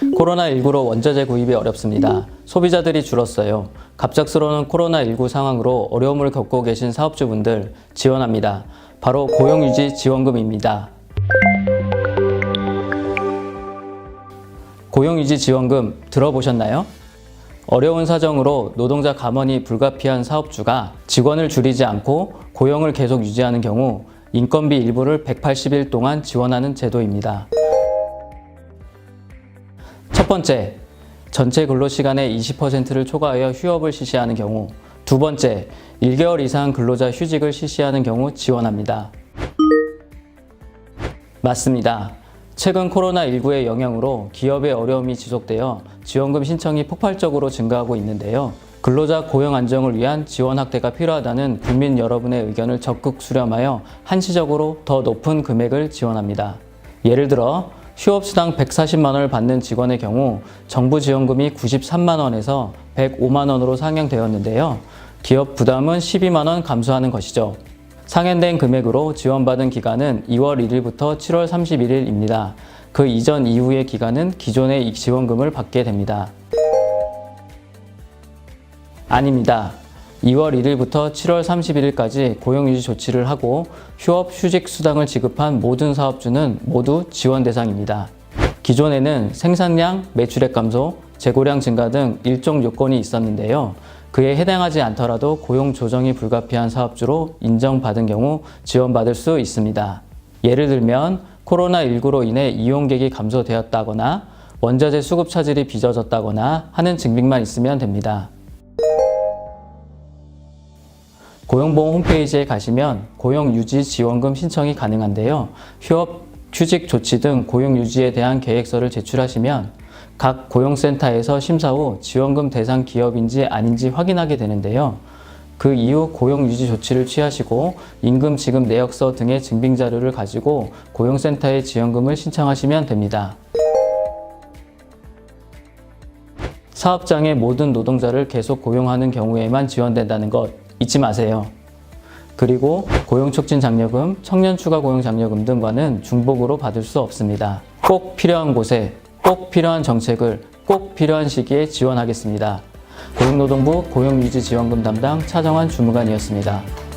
코로나19로 원자재 구입이 어렵습니다. 소비자들이 줄었어요. 갑작스러운 코로나19 상황으로 어려움을 겪고 계신 사업주분들 지원합니다. 바로 고용유지 지원금입니다. 고용유지 지원금 들어보셨나요? 어려운 사정으로 노동자 감원이 불가피한 사업주가 직원을 줄이지 않고 고용을 계속 유지하는 경우 인건비 일부를 180일 동안 지원하는 제도입니다. 첫 번째, 전체 근로시간의 20%를 초과하여 휴업을 실시하는 경우. 두 번째, 1개월 이상 근로자 휴직을 실시하는 경우 지원합니다. 맞습니다. 최근 코로나19의 영향으로 기업의 어려움이 지속되어 지원금 신청이 폭발적으로 증가하고 있는데요. 근로자 고용 안정을 위한 지원 확대가 필요하다는 국민 여러분의 의견을 적극 수렴하여 한시적으로 더 높은 금액을 지원합니다. 예를 들어 휴업수당 140만 원을 받는 직원의 경우 정부 지원금이 93만 원에서 105만 원으로 상향되었는데요. 기업 부담은 12만 원 감소하는 것이죠. 상향된 금액으로 지원받은 기간은 2월 1일부터 7월 31일입니다. 그 이전 이후의 기간은 기존의 이 지원금을 받게 됩니다. 아닙니다. 2월 1일부터 7월 31일까지 고용유지 조치를 하고 휴업, 휴직 수당을 지급한 모든 사업주는 모두 지원 대상입니다. 기존에는 생산량, 매출액 감소, 재고량 증가 등 일정 요건이 있었는데요. 그에 해당하지 않더라도 고용 조정이 불가피한 사업주로 인정받은 경우 지원받을 수 있습니다. 예를 들면 코로나19로 인해 이용객이 감소되었다거나 원자재 수급 차질이 빚어졌다거나 하는 증빙만 있으면 됩니다. 고용보험 홈페이지에 가시면 고용유지 지원금 신청이 가능한데요. 휴업, 휴직 조치 등 고용유지에 대한 계획서를 제출하시면 각 고용센터에서 심사 후 지원금 대상 기업인지 아닌지 확인하게 되는데요. 그 이후 고용유지 조치를 취하시고 임금 지급 내역서 등의 증빙자료를 가지고 고용센터에 지원금을 신청하시면 됩니다. 사업장의 모든 노동자를 계속 고용하는 경우에만 지원된다는 것 잊지 마세요. 그리고 고용촉진장려금, 청년추가고용장려금 등과는 중복으로 받을 수 없습니다. 꼭 필요한 곳에 꼭 필요한 정책을 꼭 필요한 시기에 지원하겠습니다. 고용노동부 고용유지지원금 담당 차정환 주무관이었습니다.